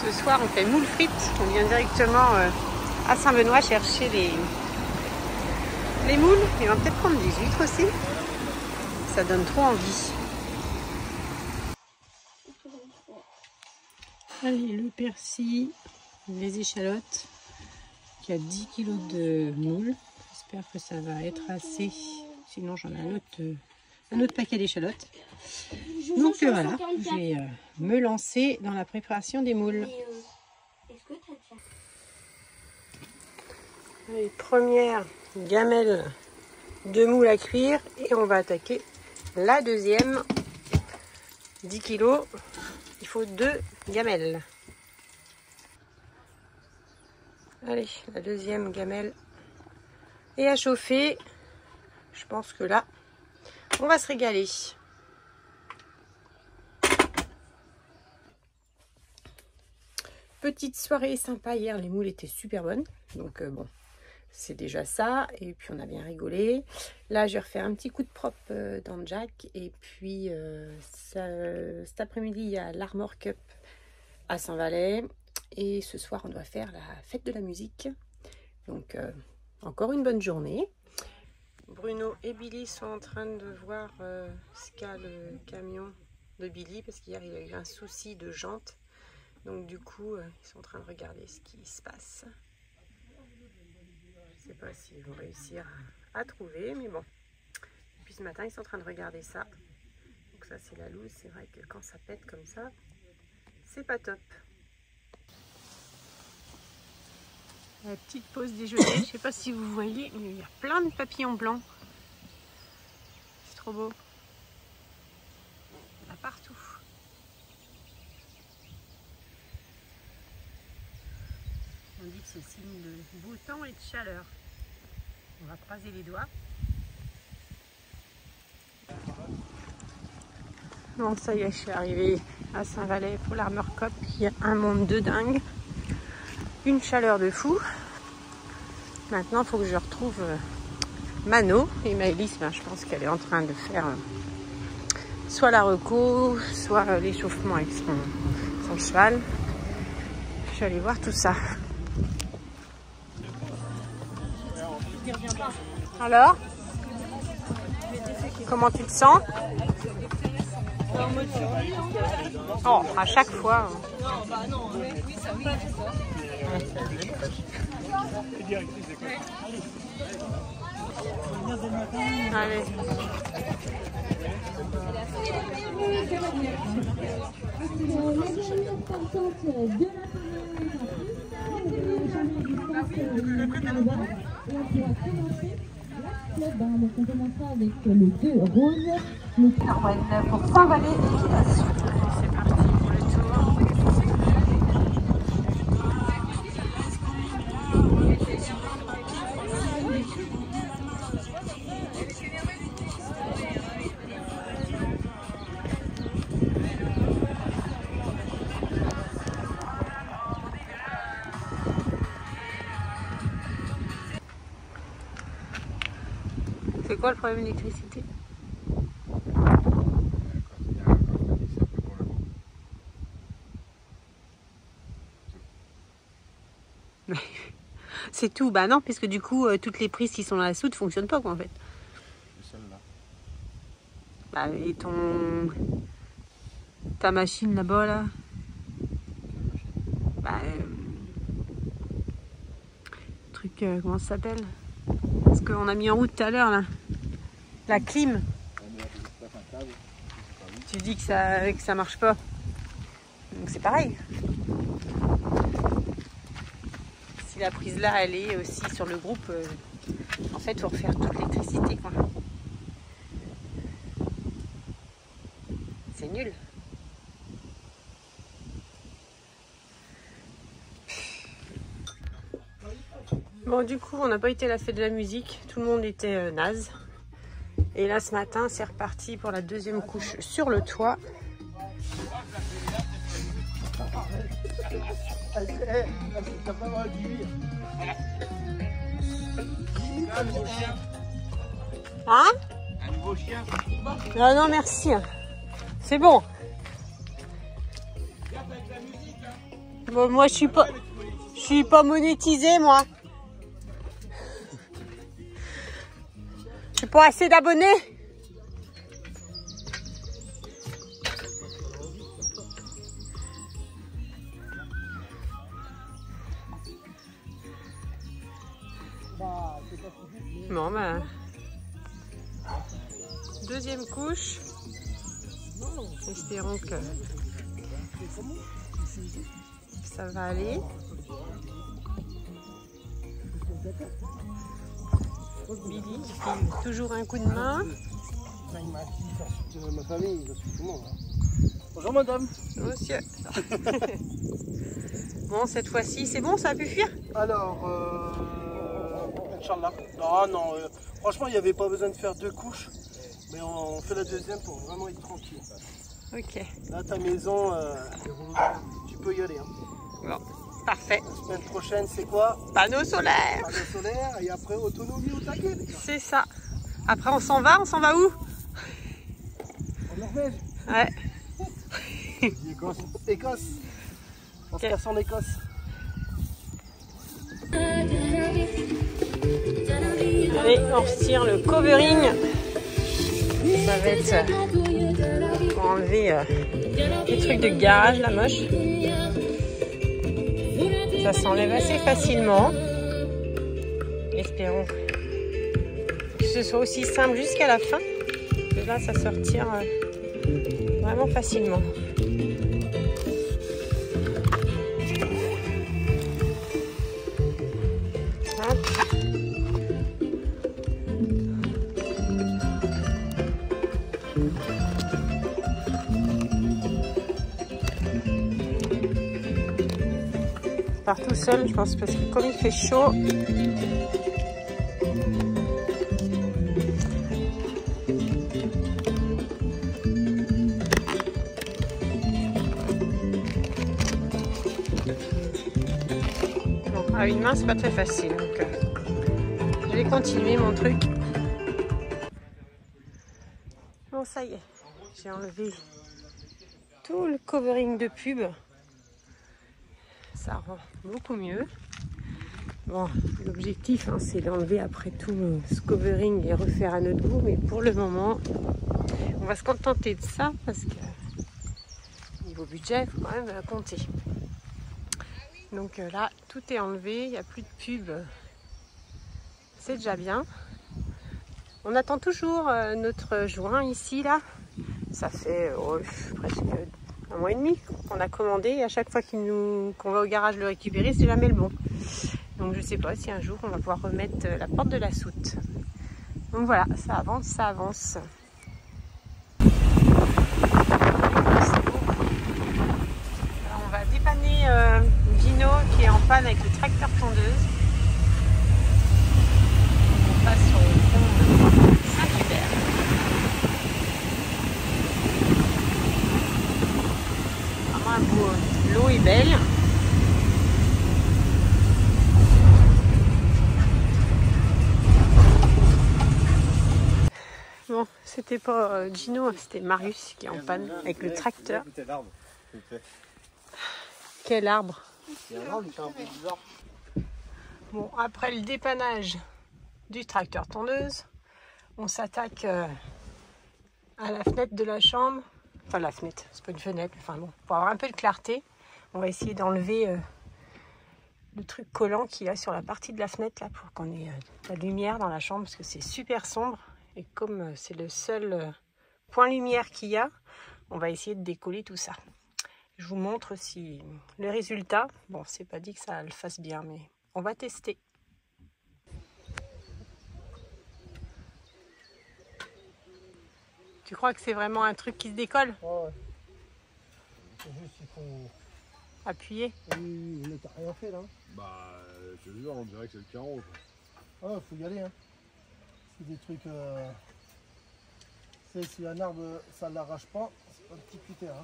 Ce soir, on fait moule frites. On vient directement à Saint-Benoît chercher les moules. Et on va peut-être prendre des huîtres aussi. Ça donne trop envie. Allez, le persil, les échalotes. Il y a 10 kg de moules. J'espère que ça va être assez. Sinon, j'en ai un autre paquet d'échalotes. Donc voilà, je vais me lancer dans la préparation des moules. Allez, première gamelle de moules à cuire et on va attaquer la deuxième. 10 kg, il faut 2 gamelles. Allez, la deuxième gamelle est à chauffer. Je pense que là, on va se régaler. Petite soirée sympa hier, les moules étaient super bonnes. Donc bon, c'est déjà ça. Et puis on a bien rigolé. Là, je vais refaire un petit coup de propre dans le Jack. Et puis cet après-midi, il y a l'Armor Cup à Saint-Valais. Et ce soir, on doit faire la fête de la musique. Donc encore une bonne journée. Bruno et Billy sont en train de voir ce qu'a le camion de Billy. Parce qu'hier, il a eu un souci de jante. Donc du coup, ils sont en train de regarder ce qui se passe. Je ne sais pas s'ils vont réussir à trouver, mais bon. Et puis ce matin, ils sont en train de regarder ça. Donc ça, c'est la loose. C'est vrai que quand ça pète comme ça, c'est pas top. La petite pause déjeuner. Je ne sais pas si vous voyez, mais il y a plein de papillons blancs. C'est trop beau. Il y en a partout. On dit que c'est signe de beau temps et de chaleur. On va croiser les doigts. Bon, ça y est, je suis arrivée à Saint-Valais pour l'Armor Cup. Il y a un monde de dingue. Une chaleur de fou. Maintenant, il faut que je retrouve Mano. Et Maëlys, ben, je pense qu'elle est en train de faire soit la reco, soit l'échauffement avec son cheval. Je vais aller voir tout ça. Alors, comment tu te sens? Oh, à chaque fois. Non, bah non, oui, ça va, c'est ça. Allez. Donc on commencera avec le 2 rose, le 3 pour Saint-Valais Équitation. C'est parti pour le tour. C'est quoi le problème d'électricité? C'est tout. Bah non, puisque du coup, toutes les prises qui sont dans la soude ne fonctionnent pas, quoi, en fait. Celle-là. Bah, et ta machine là-bas, là. Bah, truc, comment ça s'appelle? Parce qu'on a mis en route tout à l'heure, là. La clim. Tu dis que ça marche pas. Donc c'est pareil. Si la prise là, elle est aussi sur le groupe, en fait, il faut refaire toute l'électricité, quoi. C'est nul. Bon, du coup, on n'a pas été à la fête de la musique. Tout le monde était naze. Et là, ce matin, c'est reparti pour la deuxième couche sur le toit. Hein? Un nouveau chien. Non, non, merci. C'est bon. Bon, moi, je suis pas monétisée, moi. J'ai pas assez d'abonnés. Bon, ben, deuxième couche. Espérons que ça va aller. Billy qui fait toujours un coup de main. Ma famille, je suis tout le monde. Bonjour madame. Monsieur. Bon, cette fois-ci, c'est bon, ça a pu fuir? Alors, Inch'Allah. Non, franchement, il n'y avait pas besoin de faire 2 couches. Mais on fait la deuxième pour vraiment être tranquille. Ok. Là, ta maison, tu peux y aller. Hein. Bon, parfait. La semaine prochaine, c'est quoi? Panneau solaire. Panneau solaire et après autonomie au taquet. C'est ça. Après, on s'en va où? En Norvège. Ouais. Écosse. On se casse en Écosse. Allez, on retire le covering. Ça va être pour enlever les trucs de garage, la moche. Ça s'enlève assez facilement. Espérons que ce soit aussi simple jusqu'à la fin. Et là, ça se retire vraiment facilement. Hop. Je pars tout seul, je pense, parce que comme il fait chaud. Bon, à une main, c'est pas très facile, donc je vais continuer mon truc. Bon, ça y est, j'ai enlevé tout le covering de pub. Ça rend beaucoup mieux. Bon, l'objectif, hein, c'est d'enlever après tout ce covering et refaire à notre goût, mais pour le moment, on va se contenter de ça parce que niveau budget, il faut quand même compter. Donc là, tout est enlevé, il n'y a plus de pub. C'est déjà bien. On attend toujours notre joint ici, là. Ça fait presque 1 mois et demi qu'on a commandé et à chaque fois qu'on va au garage le récupérer, c'est jamais le bon. Donc je sais pas si un jour on va pouvoir remettre la porte de la soute. Donc voilà, ça avance, ça avance. Alors on va dépanner Gino qui est en panne avec le tracteur tondeuse. On passe sur le pont Saint-Hubert. L'eau est belle. Bon, c'était pas Gino, c'était Marius qui est en panne avec le tracteur. Quel arbre? Bon, après le dépannage du tracteur tondeuse, on s'attaque à la fenêtre de la chambre. Enfin la fenêtre, c'est pas une fenêtre, enfin bon, pour avoir un peu de clarté, on va essayer d'enlever le truc collant qu'il y a sur la partie de la fenêtre là pour qu'on ait de la lumière dans la chambre parce que c'est super sombre et comme c'est le seul point lumière qu'il y a, on va essayer de décoller tout ça. Je vous montre si le résultat, bon c'est pas dit que ça le fasse bien mais on va tester. Tu crois que c'est vraiment un truc qui se décolle? Ouais. C'est juste qu'il faut appuyer. Oui, t'as rien fait là. Bah, je te jure, on dirait que c'est le carreau. Ah, faut y aller. Hein. C'est des trucs. Si un arbre ça l'arrache pas, c'est pas un petit cutter. Hein.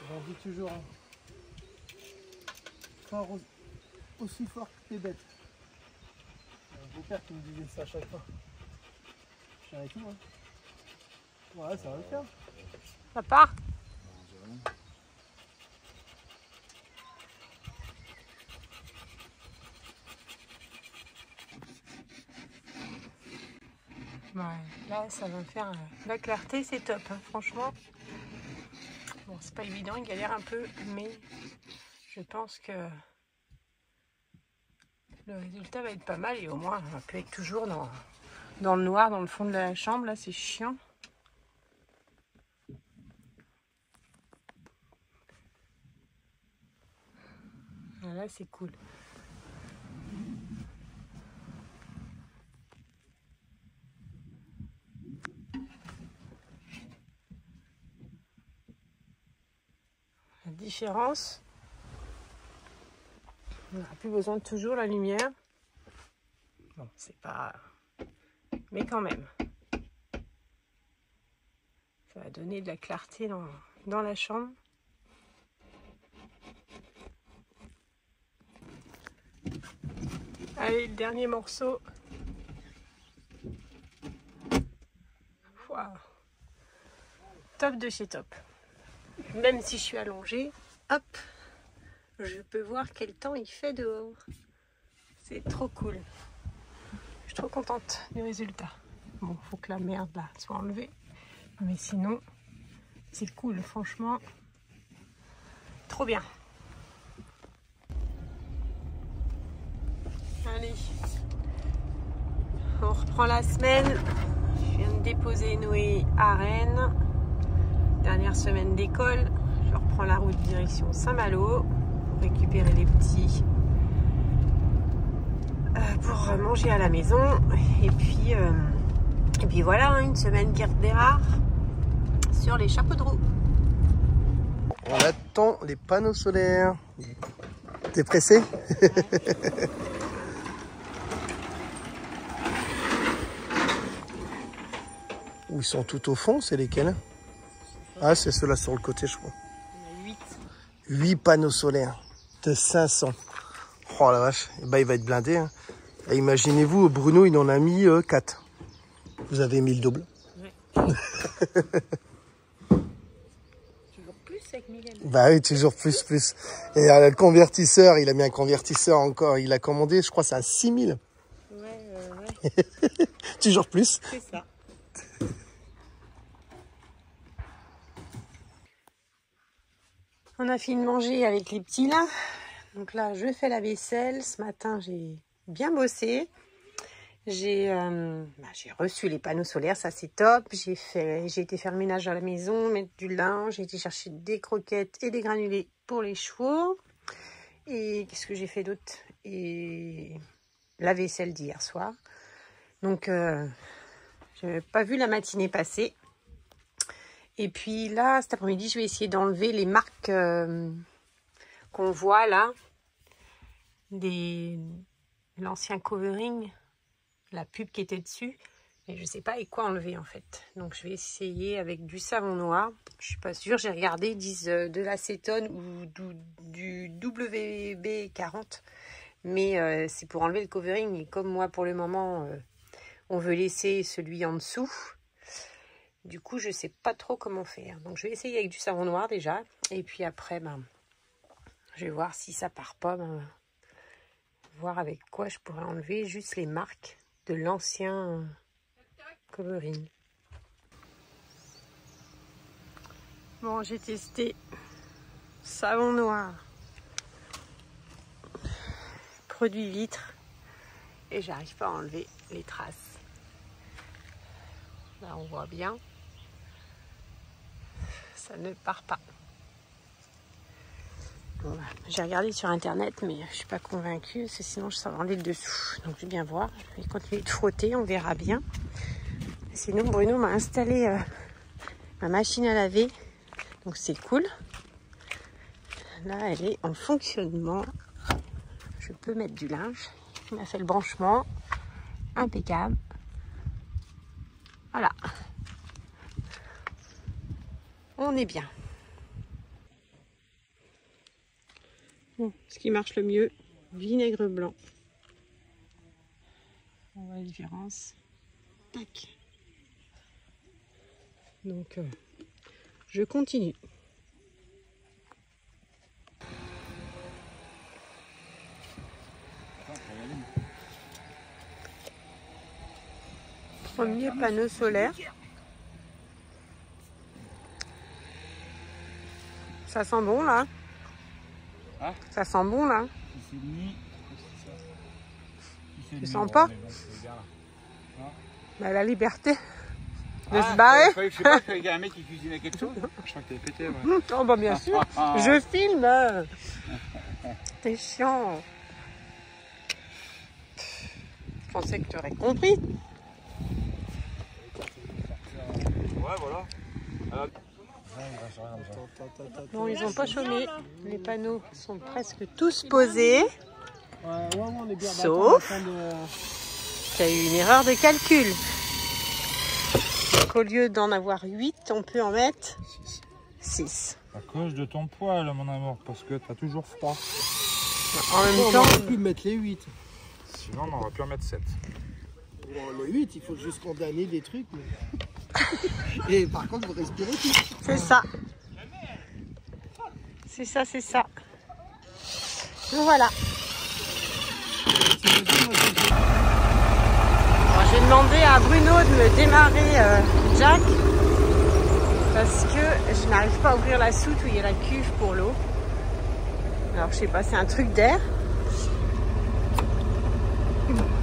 J'en dis toujours. Hein. Fort aussi fort que t'es bête. Mon père qui me disait ça à chaque fois. Je fais avec tout. Hein. Ouais, ça va le faire. Ça part? Ouais, là, ça va faire la clarté, c'est top, hein, franchement. Bon, c'est pas évident, il galère un peu, mais je pense que le résultat va être pas mal et au moins, on va plus être toujours dans le noir, dans le fond de la chambre. Là, c'est chiant. Ah, là, c'est cool. La différence, on n'a plus besoin de toujours la lumière. Bon, c'est pas... Mais quand même. Ça va donner de la clarté dans la chambre. Allez, le dernier morceau. Waouh. Top de chez top. Même si je suis allongée, hop, je peux voir quel temps il fait dehors. C'est trop cool. Je suis trop contente du résultat. Bon, faut que la merde là soit enlevée. Mais sinon, c'est cool, franchement. Trop bien. Allez, on reprend la semaine. Je viens de déposer Noé à Rennes. Dernière semaine d'école. Je reprends la route direction Saint-Malo pour récupérer les petits pour manger à la maison. Et puis voilà, hein, une semaine qui redémarre sur les chapeaux de roue. On attend les panneaux solaires. T'es pressé? Ouais. Où ils sont tout au fond, c'est lesquels? Ah, c'est ceux-là sur le côté, je crois. On a 8. 8 panneaux solaires de 500. Oh la vache, et bah, il va être blindé. Hein. Et imaginez-vous, Bruno, il en a mis 4. Vous avez mis le double. Ouais. Toujours plus avec Miguel. Bah oui, toujours plus. Et le convertisseur, il a mis un convertisseur encore. Il a commandé, je crois, c'est à 6000. Ouais. Toujours plus. C'est ça. On a fini de manger avec les petits là. Donc là, je fais la vaisselle. Ce matin, j'ai bien bossé. J'ai reçu les panneaux solaires, ça c'est top. J'ai été faire le ménage à la maison, mettre du linge. J'ai été chercher des croquettes et des granulés pour les chevaux. Et qu'est-ce que j'ai fait d'autre? Et la vaisselle d'hier soir. Donc, je n'avais pas vu la matinée passer. Et puis là, cet après-midi, je vais essayer d'enlever les marques qu'on voit là. L'ancien covering, la pub qui était dessus. Et je ne sais pas avec quoi enlever en fait. Donc je vais essayer avec du savon noir. Je ne suis pas sûre. J'ai regardé, ils disent de l'acétone ou du WB40. Mais c'est pour enlever le covering. Et comme moi, pour le moment, on veut laisser celui en dessous. Du coup, je ne sais pas trop comment faire. Donc, je vais essayer avec du savon noir déjà. Et puis après, je vais voir si ça part pas. Voir avec quoi je pourrais enlever juste les marques de l'ancien covering. Bon, j'ai testé savon noir, produit vitre. Et j'arrive pas à enlever les traces. Là, on voit bien. Ça ne part pas. Bon, j'ai regardé sur internet, mais je suis pas convaincue, parce que sinon je saurais enlever le dessous. Donc je vais bien voir. Je vais continuer de frotter, on verra bien. Sinon, Bruno m'a installé ma machine à laver. Donc c'est cool. Là, elle est en fonctionnement. Je peux mettre du linge. Il m'a fait le branchement. Impeccable. Voilà. On est bien. Bon, ce qui marche le mieux, vinaigre blanc. On voit la différence. Tac. Donc, je continue. Premier panneau solaire. Ça sent bon là. Hein? Ça sent bon là. 6,5. Tu sens pas? Bah, la liberté de se Je barrer. sais pas, il y a un mec qui cuisinait quelque chose. Je crois que t'avais pété. Ouais. Oh bah bien sûr, je filme. T'es chiant. Je pensais que tu aurais compris. Ouais, voilà. Bon, ils n'ont pas chômé. Les panneaux sont presque tous posés. Sauf qu'il y a eu une erreur de calcul. Donc, au lieu d'en avoir 8, on peut en mettre 6. À cause de ton poids, là, mon amour, parce que t'as toujours froid. En même On temps, aurait pu mettre les 8. Sinon, on aurait pu en mettre 7. Bon, les 8, il faut juste condamner des trucs. Mais... Et par contre, vous respirez tout. c'est ça. C'est ça, c'est ça. Donc voilà. Alors, j'ai demandé à Bruno de me démarrer Jack parce que je n'arrive pas à ouvrir la soute où il y a la cuve pour l'eau. Alors je sais pas, c'est un truc d'air.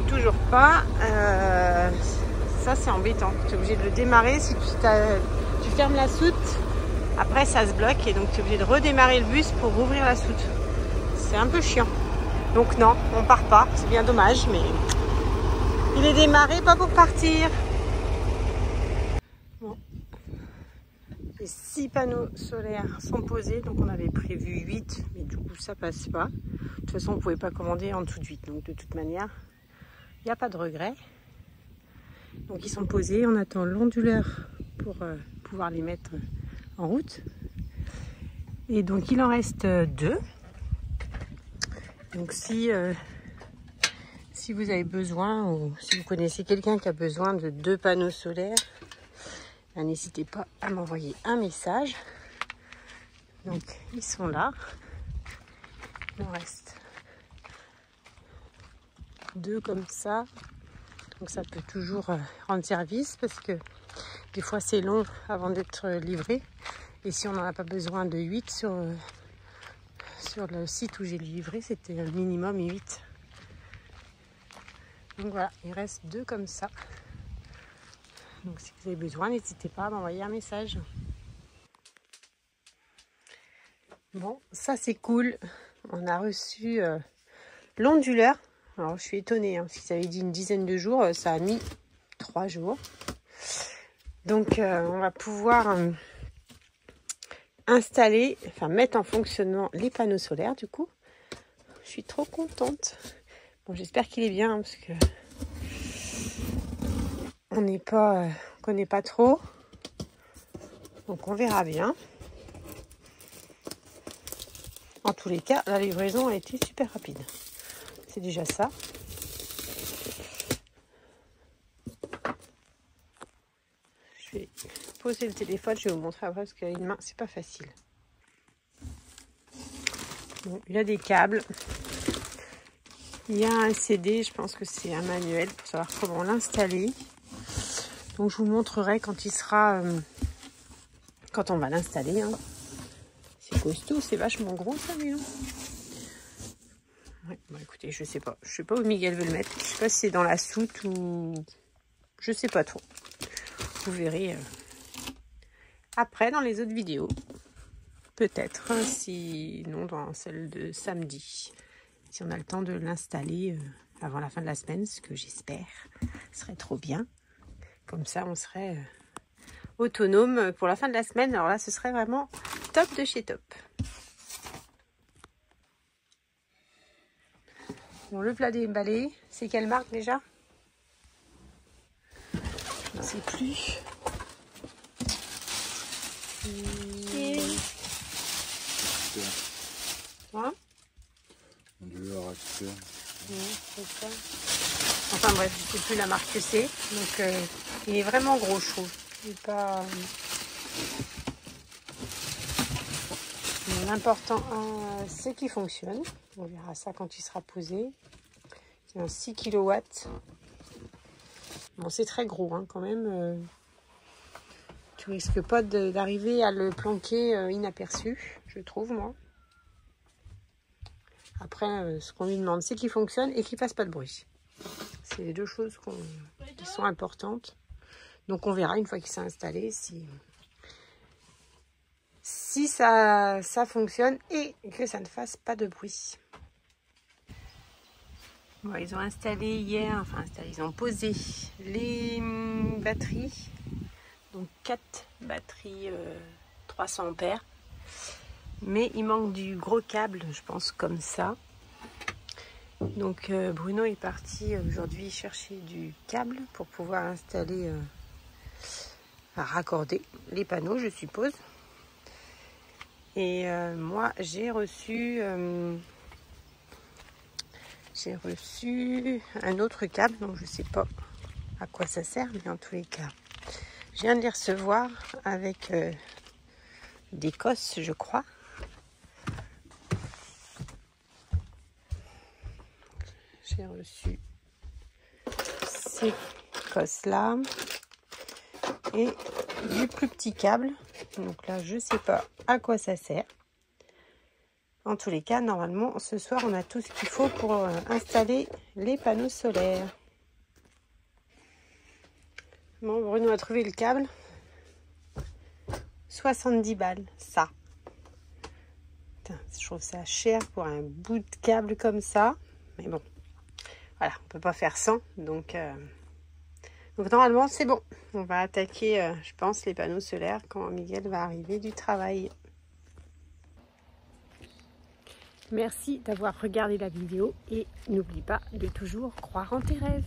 Toujours pas. Ça c'est embêtant. Tu es obligé de le démarrer. Si tu fermes la soute, après ça se bloque et donc tu es obligé de redémarrer le bus pour rouvrir la soute. C'est un peu chiant. Donc non, on part pas. C'est bien dommage, mais il est démarré, pas pour partir. Bon. Les 6 panneaux solaires sont posés, donc on avait prévu 8, mais du coup ça passe pas. De toute façon, on pouvait pas commander en dessous de 8, donc de toute manière, il n'y a pas de regret. Donc ils sont posés, on attend l'onduleur pour pouvoir les mettre en route. Et donc il en reste 2. Donc si vous avez besoin, ou si vous connaissez quelqu'un qui a besoin de 2 panneaux solaires, n'hésitez pas à m'envoyer un message. Donc ils sont là. Il en reste 2 comme ça. Donc ça peut toujours rendre service parce que des fois c'est long avant d'être livré. Et si on n'en a pas besoin de 8 sur le site où j'ai livré, c'était le minimum 8. Donc voilà, il reste 2 comme ça. Donc si vous avez besoin, n'hésitez pas à m'envoyer un message. Bon, ça c'est cool. On a reçu l'onduleur. Alors je suis étonnée, parce qu'ils avaient dit une dizaine de jours. Ça a mis 3 jours. Donc on va pouvoir installer, enfin mettre en fonctionnement les panneaux solaires du coup. Je suis trop contente. Bon, j'espère qu'il est bien, parce que on connaît pas trop. Donc on verra bien. En tous les cas, la livraison a été super rapide. C'est déjà ça. Je vais poser le téléphone, je vais vous montrer après parce qu'avec une main, c'est pas facile. Bon, il y a des câbles. Il y a un CD, je pense que c'est un manuel pour savoir comment l'installer. Donc je vous montrerai quand il sera, quand on va l'installer. Hein. C'est costaud, c'est vachement gros ça, mais non. Ouais, bon, écoutez, je sais pas où Miguel veut le mettre. Je sais pas si c'est dans la soute ou je sais pas trop. Vous verrez après dans les autres vidéos, peut-être, sinon dans celle de samedi. Si on a le temps de l'installer avant la fin de la semaine, ce que j'espère, ce serait trop bien. Comme ça, on serait autonome pour la fin de la semaine. Alors là, ce serait vraiment top de chez top. Bon, le plat déballé, c'est quelle marque déjà? Je ne sais plus. Hein? Enfin bref, je ne sais plus la marque que c'est. Donc il est vraiment gros, je trouve. Il est pas... L'important, c'est qu'il fonctionne. On verra ça quand il sera posé. C'est un 6 kW. Bon, c'est très gros hein, quand même. Tu risques pas d'arriver à le planquer inaperçu, je trouve, moi. Après, ce qu'on lui demande, c'est qu'il fonctionne et qu'il fasse pas de bruit. C'est les deux choses qui sont importantes. Donc, on verra une fois qu'il s'est installé si ça fonctionne et que ça ne fasse pas de bruit. Bon, ils ont installé hier, ils ont posé les batteries. Donc 4 batteries 300 ampères. Mais il manque du gros câble, je pense, comme ça. Donc Bruno est parti aujourd'hui chercher du câble pour pouvoir installer, raccorder les panneaux, je suppose. Et moi, j'ai reçu un autre câble, donc je ne sais pas à quoi ça sert, mais en tous les cas, je viens de les recevoir avec des cosses, je crois. J'ai reçu ces cosses-là et du plus petit câble. Donc là, je ne sais pas à quoi ça sert. En tous les cas, normalement, ce soir, on a tout ce qu'il faut pour installer les panneaux solaires. Bon, Bruno a trouvé le câble. 70 balles, ça. Putain, je trouve ça cher pour un bout de câble comme ça. Mais bon, voilà, on peut pas faire sans. Donc normalement, c'est bon. On va attaquer, je pense, les panneaux solaires quand Miguel va arriver du travail. Merci d'avoir regardé la vidéo et n'oublie pas de toujours croire en tes rêves.